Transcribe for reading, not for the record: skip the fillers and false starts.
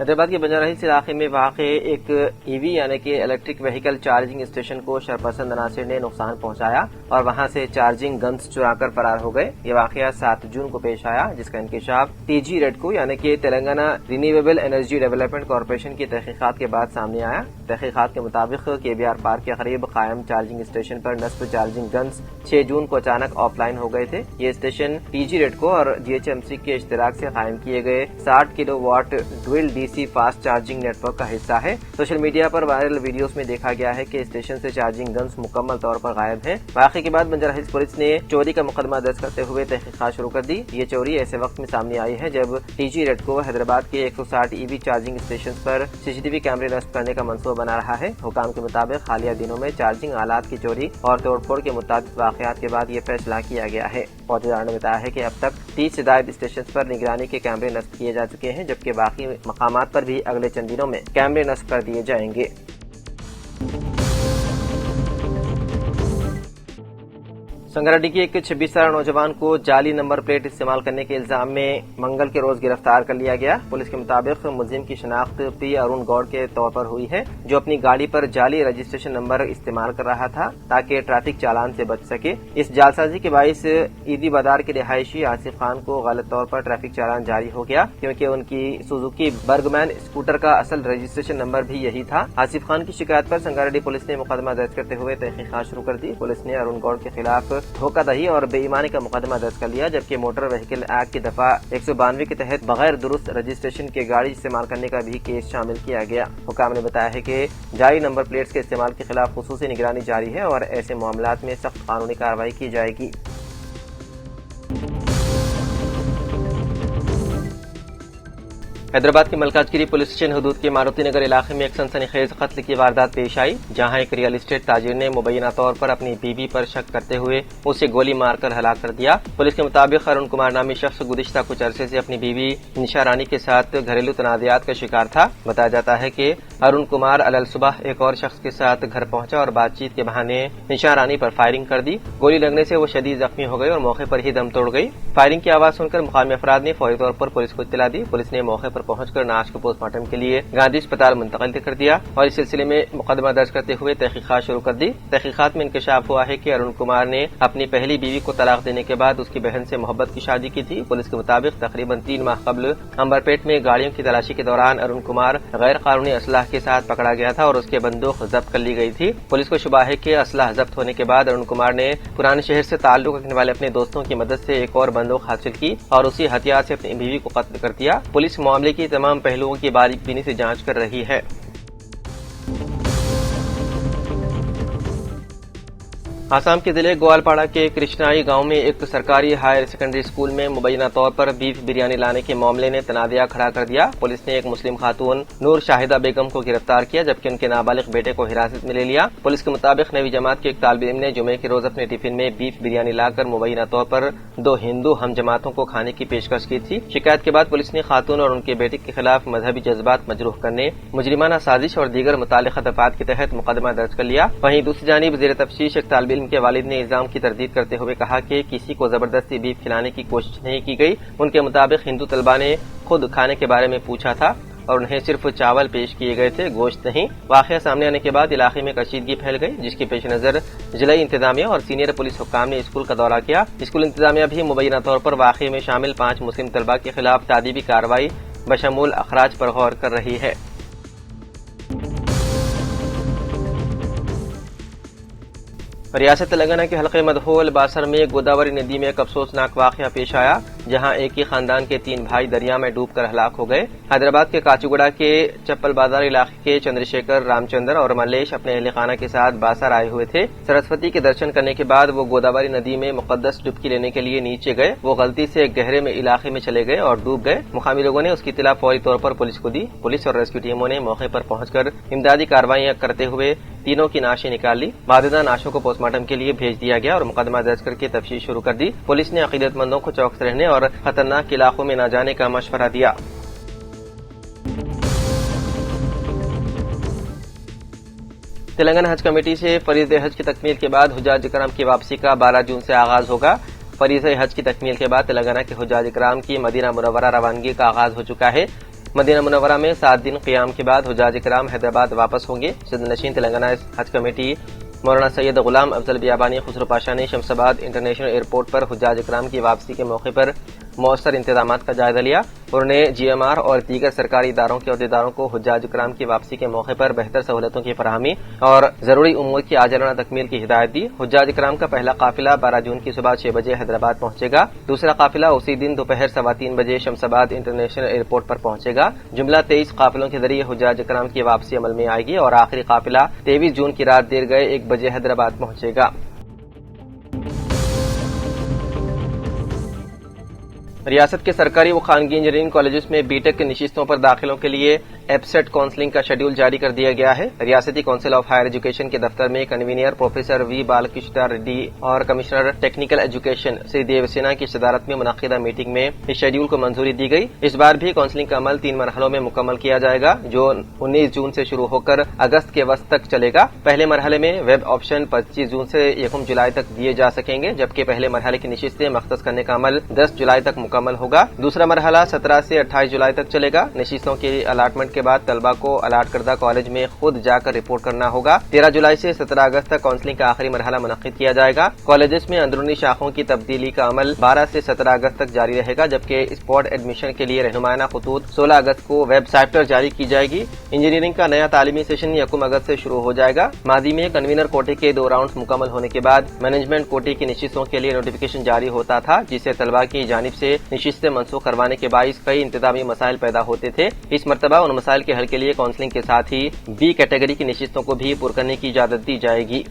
हैदराबाद के बंजारा हिल्स इलाके में वाक़ एक ईवी यानी कि इलेक्ट्रिक व्हीकल चार्जिंग स्टेशन को शरपसंद अनासर ने नुकसान पहुंचाया और वहां से चार्जिंग गन्स चुराकर फरार हो गए। ये वाक़या 7 जून को पेश आया, जिसका इंकशाफ टीजी रेडको यानी कि Telangana renewable energy development corporation की तहकीकात के बाद सामने आया। तहकीकात के मुताबिक KBR पार्क के करीब कायम चार्जिंग स्टेशन पर नस्ब चार्जिंग गन्स 6 जून को अचानक ऑफलाइन हो गए थे। ये स्टेशन टीजी रेडको और GHMC के इश्तराक से कायम किए गए 60 kilowatt dual DC fast charging network का हिस्सा है। सोशल मीडिया पर वायरल वीडियोस में देखा गया है कि स्टेशन से चार्जिंग गन्स मुकम्मल तौर पर गायब हैं। वाक़े के बाद बंजारा हिल्स पुलिस ने चोरी का मुकदमा दर्ज करते हुए तहकीकात शुरू कर दी। ये चोरी ऐसे वक्त में सामने आई है जब टीजी रेडको हैदराबाद के 160 EV चार्जिंग स्टेशन पर CCTV कैमरे नस्ब करने का मंसूबा बना रहा है। हुकाम के मुताबिक हालिया दिनों में चार्जिंग आलात की चोरी और तोड़फोड़ के मुताबिक वाक़यात के बाद ये फैसला किया गया है। पौधेदार ने बताया है कि अब तक 30 से ज्यादा स्टेशन पर निगरानी के कैमरे नस्ब किए जा चुके हैं, जबकि बाकी मकामात पर भी अगले चंद दिनों में कैमरे नस्ब कर दिए जाएंगे। संगारेड्डी के एक 26 साल नौजवान को जाली नंबर प्लेट इस्तेमाल करने के इल्जाम में मंगल के रोज गिरफ्तार कर लिया गया। पुलिस के मुताबिक मुलजिम की शनाख्त P अरुण गौड़ के तौर पर हुई है, जो अपनी गाड़ी पर जाली रजिस्ट्रेशन नंबर इस्तेमाल कर रहा था ताकि ट्रैफिक चालान से बच सके। इस जालसाजी के बाइस ईदी बाजार के रिहायशी आसिफ खान को गलत तौर पर ट्रैफिक चालान जारी हो गया, क्योंकि उनकी सुजुकी बर्गमैन स्कूटर का असल रजिस्ट्रेशन नंबर भी यही था। आसिफ खान की शिकायत पर संगारेड्डी पुलिस ने मुकदमा दर्ज करते हुए तहकीकात शुरू कर दी। पुलिस ने अरुण गौड़ के खिलाफ धोखाधड़ी और बेईमानी का मुकदमा दर्ज कर लिया, जबकि मोटर व्हीकल एक्ट की दफा 192 के तहत बगैर दुरुस्त रजिस्ट्रेशन के गाड़ी इस्तेमाल करने का भी केस शामिल किया गया। हुकाम ने बताया है कि जाली नंबर प्लेट्स के इस्तेमाल के खिलाफ खुसूसी निगरानी जारी है और ऐसे मामलात में सख्त कानूनी कार्रवाई की जाएगी। हैदराबाद के मलकाजगिरी पुलिस स्टेशन हदूद के मारुति नगर इलाके में एक सनसनीखेज कत्ल की वारदात पेश आई, जहां एक रियल एस्टेट ताजिर ने मुबैना तौर पर अपनी बीवी पर शक करते हुए उसे गोली मारकर हलाक कर दिया। पुलिस के मुताबिक अरुण कुमार नामी शख्स गुज़िश्ता कुछ अरसे से अपनी बीवी निशा रानी के साथ घरेलू तनाज़ात का शिकार था। बताया जाता है कि अरुण कुमार अलल सुबह एक और शख्स के साथ घर पहुंचा और बातचीत के बहाने निशा रानी पर फायरिंग कर दी। गोली लगने से वो शदीद जख्मी हो गई और मौके पर ही दम तोड़ गई। फायरिंग की आवाज सुनकर मुकामी अफराद ने फौरी तौर पर पुलिस को इत्तला दी। पुलिस ने मौके पर पहुंचकर नाश को पोस्टमार्टम के लिए गांधी अस्पताल मुंतकिल कर दिया और इस सिलसिले में मुकदमा दर्ज करते हुए तहकीकात शुरू कर दी। तहकीकात में इंकशाफ हुआ है कि अरुण कुमार ने अपनी पहली बीवी को तलाक देने के बाद उसकी बहन से मोहब्बत की शादी की थी। पुलिस के मुताबिक तकरीबन 3 माह कबल अंबरपेट में गाड़ियों की तलाशी के दौरान अरुण कुमार गैर कानूनी असलाह के साथ पकड़ा गया था और उसके बंदूक जब्त कर ली गई थी। पुलिस को शुबा है कि असलाह जब्त होने के बाद अरुण कुमार ने पुराने शहर से ताल्लुक रखने वाले अपने दोस्तों की मदद से एक और बंदूक हासिल की और उसी हथियार से अपनी बीवी को कत्ल कर दिया। पुलिस मामले की तमाम पहलुओं की बारीकबीनी से जांच कर रही है। आसाम के जिले ग्वालपाड़ा के कृष्णाई गांव में एक सरकारी हायर सेकेंडरी स्कूल में मुबैना तौर पर बीफ बिरयानी लाने के मामले ने तनाज़ा खड़ा कर दिया। पुलिस ने एक मुस्लिम खातून नूर शाहिदा बेगम को गिरफ्तार किया, जबकि उनके नाबालिग बेटे को हिरासत में ले लिया। पुलिस के मुताबिक नवी जमात के एक तालिब इल्म ने जुमे के रोज अपने टिफिन में बीफ बिरयानी लाकर मुबैना तौर पर 2 हिंदू हम जमातों को खाने की पेशकश की थी। शिकायत के बाद पुलिस ने खातून और उनके बेटे के खिलाफ मजहबी जज्बात मजरूह करने, मुजरिमाना साजिश और दीगर मुताल्लिक़ा दफात के तहत मुकदमा दर्ज कर लिया। वहीं दूसरी जानिब ज़ेर तफ्तीश एक तालिब इल्म के वालिद ने इल्जाम की तरदीद करते हुए कहा कि किसी को जबरदस्ती बीफ खिलाने की कोशिश नहीं की गई। उनके मुताबिक हिंदू तलबा ने खुद खाने के बारे में पूछा था और उन्हें सिर्फ चावल पेश किए गए थे, गोश्त नहीं। वाक़या सामने आने के बाद इलाके में कशीदगी फैल गई, जिसके पेश नजर जिला इंतजामिया और सीनियर पुलिस हुक्काम ने स्कूल का दौरा किया। स्कूल इंतजामिया भी मुबैना तौर पर वाक़े में शामिल 5 मुस्लिम तलबा के खिलाफ तादीबी कार्रवाई बशमूल अखराज पर गौर कर रही है। रियासत तेलंगाना के हल्के मदहोल बासर में गोदावरी नदी में एक अफसोसनाक वाकया पेश आया, जहां एक ही खानदान के 3 भाई दरिया में डूबकर हलाक हो गए। हैदराबाद के काचीगुड़ा के चप्पल बाजार इलाके के चंद्रशेखर, रामचंद्र और मल्लेश अपने अहले खाना के साथ बासर आए हुए थे। सरस्वती के दर्शन करने के बाद वो गोदावरी नदी में मुकद्दस डुबकी लेने के लिए नीचे गए। वो गलती से एक गहरे में इलाके में चले गए और डूब गए। मुकामी लोगों ने उसकी इत्तला फौरी तौर पर पुलिस को दी। पुलिस और रेस्क्यू टीमों ने मौके पर पहुंचकर इमदादी कार्रवाइयां करते हुए तीनों की नाशें निकाल ली। माददा नाशों को पोस्टमार्टम के लिए भेज दिया गया और मुकदमा दर्ज करके तफ्तीश शुरू कर दी। पुलिस ने अकीदतमंदों को चौकस रहने और खतरनाक इलाकों में न जाने का मशवरा दिया। تلنگانہ حج کمیٹی سے فریض حج کی تکمیل کے بعد حجاج کرام کی واپسی کا 12 جون سے آغاز ہوگا۔ فریض حج کی تکمیل کے بعد تلنگانہ کے حجاج کرام کی مدینہ منورہ روانگی کا آغاز ہو چکا ہے۔ مدینہ منورہ میں 7 دن قیام کے بعد حجاج کرام حیدرآباد واپس ہوں گے۔ صدر نشین تلنگانہ حج کمیٹی مولانا سید غلام افضل بیابانی خسرو پاشا نے شمس آباد انٹرنیشنل ایئرپورٹ پر حجاج کرام کی واپسی کے موقع پر مؤثر انتظامات کا جائزہ لیا۔ انہوں نے جی ایم آر اور دیگر سرکاری اداروں کے عہدیداروں کو حجاج کرام کی واپسی کے موقع پر بہتر سہولتوں کی فراہمی اور ضروری امور کی عاجلانہ تکمیل کی ہدایت دی۔ حجاج کرام کا پہلا قافلہ 12 جون کی صبح 6 بجے حیدرآباد پہنچے گا۔ دوسرا قافلہ اسی دن دوپہر 3:15 بجے شمس آباد انٹرنیشنل ایئرپورٹ پر پہنچے گا۔ جملہ 23 قافلوں کے ذریعے حجاج کرام کی واپسی عمل میں آئے گی اور آخری قافلہ 23 جون کی رات دیر گئے 1 بجے حیدرآباد پہنچے گا۔ ریاست کے سرکاری و خانگی انجینئرنگ کالجز میں بی ٹیک نشستوں پر داخلوں کے لیے ایب سیٹ کاؤنسلنگ کا شیڈول جاری کر دیا گیا ہے۔ ریاستی کونسل آف ہائر ایجوکیشن کے دفتر میں کنوینر پروفیسر وی بالکرشنا ریڈی اور کمشنر ٹیکنیکل ایجوکیشن سری دیو سینا کی صدارت میں منعقدہ میٹنگ میں اس شیڈول کو منظوری دی گئی۔ اس بار بھی کاؤنسلنگ کا عمل 3 مرحلوں میں مکمل کیا جائے گا، جو 19 جون سے شروع ہو کر اگست کے وسط تک چلے گا۔ پہلے مرحلے میں ویب آپشن 25 جون سے 1 جولائی تک دیے جا سکیں گے، جبکہ پہلے مرحلے کی نشستیں مختص کرنے کا عمل 10 جولائی تک مکمل ہوگا۔ دوسرا مرحلہ 17 سے 28 جولائی تک چلے گا۔ نشستوں کی الاٹمنٹ کے بعد طلبہ کو الاٹ کردہ کالج میں خود جا کر رپورٹ کرنا ہوگا۔ 13 جولائی سے 17 اگست تک کاؤنسلنگ کا آخری مرحلہ منعقد کیا جائے گا۔ کالجز میں اندرونی شاخوں کی تبدیلی کا عمل 12 سے 17 اگست تک جاری رہے گا، جبکہ اسپاٹ ایڈمیشن کے لیے رہنمائانہ خطوط 16 اگست کو ویب سائٹ پر جاری کی جائے گی۔ انجینئرنگ کا نیا تعلیمی سیشن 1 اگست سے شروع ہو جائے گا۔ ماضی میں کنوینر کوٹے کے 2 راؤنڈز مکمل ہونے کے بعد مینجمنٹ کوٹے کی نشستوں کے لیے نوٹیفکیشن جاری ہوتا تھا، جسے طلبہ کی جانب سے نشستیں منسوخ کروانے کے باعث کئی انتظامی مسائل پیدا ہوتے تھے۔ اس مرتبہ ان مسائل کے حل کے لیے کاؤنسلنگ کے ساتھ ہی بی کیٹیگری کی نشستوں کو بھی پر کرنے کی اجازت دی جائے گی۔